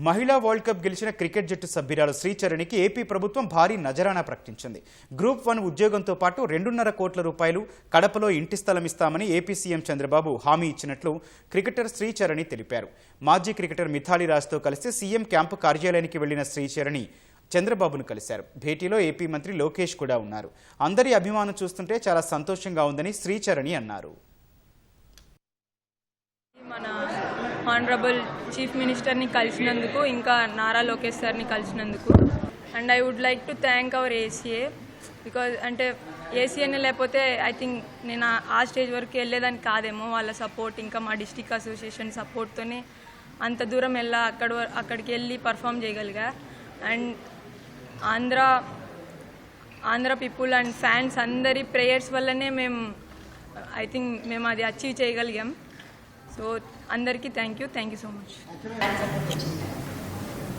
మహిళా world cup గెలిచిన cricket జట్టు సభ్యురాలు శ్రీచరణికి ఏపీ ప్రభుత్వం భారీ నజరానా ప్రకటించింది. గ్రూప్ 1 ఉద్యోగంతో పాటు 2.5 కోట్ల రూపాయలు కడపలో ఇంటి స్థలం ఇస్తామని ఏపీ సీఎం చంద్రబాబు హామీ ఇచ్చినట్లు క్రికెటర్ శ్రీచరణి తెలిపారు. మాజీ క్రికెటర్ మిథాలీ రాజ్తో కలిసి సీఎం క్యాంపు కార్యాలయానికి వెళ్లిన శ్రీచరణి చంద్రబాబును కలిశారు. భేటీలో ఏపీ మంత్రి లోకేష్ కూడా ఉన్నారు. అందరి అభిమానం చూస్తుంటే చాలా సంతోషంగా ఉందని శ్రీచరణి అన్నారు. ఆనరబుల్ చీఫ్ మినిస్టర్ని కలిసినందుకు, ఇంకా నారా లోకేష్ సార్ని కలిసినందుకు, and I would like to thank our ACA because అంటే ఏసీఏనే లేకపోతే ఐ థింక్ నేను ఆ స్టేజ్ వరకు వెళ్ళేదాన్ని కాదేమో. వాళ్ళ సపోర్ట్, ఇంకా మా డిస్ట్రిక్ట్ అసోసియేషన్ సపోర్ట్తోనే అంత దూరం అక్కడికి వెళ్ళి పర్ఫామ్ చేయగలిగా. And Andhra people and fans అందరి ప్రేయర్స్ వల్లనే ఐ థింక్ మేము అది అచీవ్ చేయగలిగాం. సో అందరికీ thank you so much.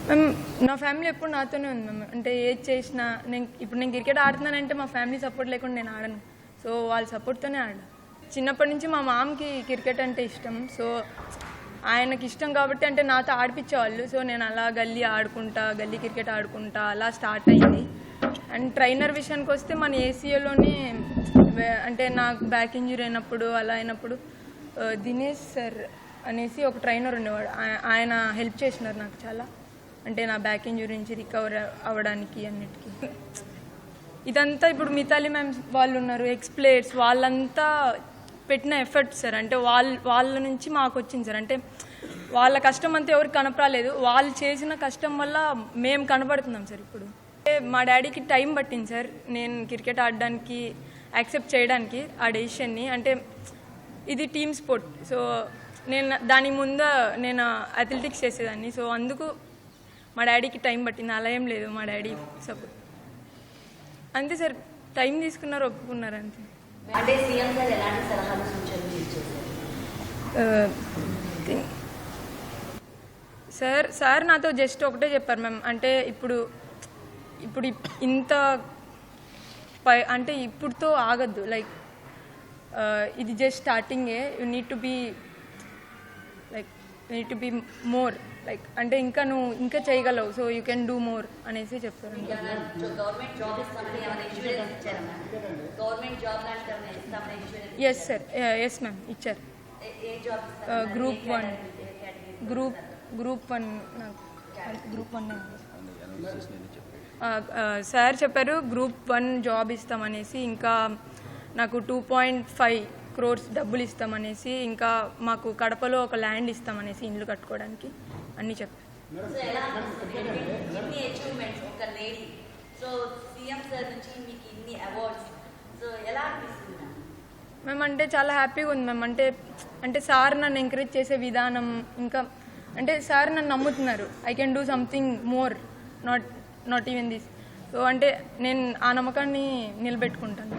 Ma'am, నా ఫ్యామిలీ ఎప్పుడు నాతోనే ఉంది మ్యామ్. అంటే ఏది చేసినా ఇప్పుడు నేను క్రికెట్ ఆడుతున్నానంటే మా ఫ్యామిలీ సపోర్ట్ లేకుండా నేను ఆడను. సో వాళ్ళ సపోర్ట్తోనే ఆడాను. చిన్నప్పటి నుంచి మా మామకి క్రికెట్ అంటే ఇష్టం. సో ఆయనకి ఇష్టం కాబట్టి అంటే నాతో ఆడిపించేవాళ్ళు. సో నేను అలా గల్లీ క్రికెట్ ఆడుకుంటా అలా స్టార్ట్ అయ్యింది. అండ్ ట్రైనర్ విషయానికి వస్తే మన ఏసీఏలోనే అంటే నాకు బ్యాక్ ఇంజరీ అయినప్పుడు అలా అయినప్పుడు దినేష్ సార్ అనేసి ఒక ట్రైనర్ ఉండేవాడు. ఆయన హెల్ప్ చేసినారు నాకు చాలా. అంటే నా బ్యాక్ ఇంజరీ నుంచి రికవర్ అవ్వడానికి అన్నిటికీ. ఇదంతా ఇప్పుడు మిథాలీ మ్యామ్ వాళ్ళు ఉన్నారు, ఎక్స్ప్లేయర్స్, వాళ్ళంతా పెట్టిన ఎఫర్ట్ సార్. అంటే వాళ్ళ నుంచి మాకు వచ్చింది సార్. అంటే వాళ్ళ కష్టం అంతా ఎవరికి కనపరాలేదు. వాళ్ళు చేసిన కష్టం వల్ల మేము కనపడుతున్నాం సార్ ఇప్పుడు. మా డాడీకి టైం పట్టింది సార్ నేను క్రికెట్ ఆడడానికి యాక్సెప్ట్ చేయడానికి ఆ డెసిషన్ని. అంటే ఇది టీమ్ స్పోర్ట్. సో దాని ముందు నేను అథ్లెటిక్స్ చేసేదాన్ని. సో అందుకు మా డాడీకి టైం పట్టింది. అలా ఏం లేదు, మా డాడీ సపోర్ట్ అంతే సార్. టైం తీసుకున్నారు, ఒప్పుకున్నారు అంతే. సార్ నాతో జస్ట్ ఒకటే చెప్పారు మ్యామ్. అంటే ఇప్పుడు ఇంత అంటే ఇప్పుడుతో ఆగద్దు. లైక్ ఇది జస్ట్ స్టార్టింగే. You need to be more like అంటే నువ్వు ఇంకా చేయగలవు. So you can do more అనేసి చెప్పారు. ఎస్ సార్, ఎస్ మ్యామ్ ఇచ్చారు. గ్రూప్ 1 సార్ చెప్పారు గ్రూప్ 1 జాబ్ ఇస్తామనేసి, ఇంకా నాకు 2.5 crores డబ్బులు ఇస్తామనేసి, ఇంకా మాకు కడపలో ఒక ల్యాండ్ ఇస్తామనేసి ఇల్లు కట్టుకోవడానికి అన్నీ చెప్పారు. మేము అంటే చాలా హ్యాపీగా ఉంది మ్యామ్. అంటే సార్ నన్ను ఎంకరేజ్ చేసే విధానం, ఇంకా అంటే సార్ నన్ను నమ్ముతున్నారు. I can do something more, not even this. So అంటే నేను ఆ నమ్మకాన్ని నిలబెట్టుకుంటాను.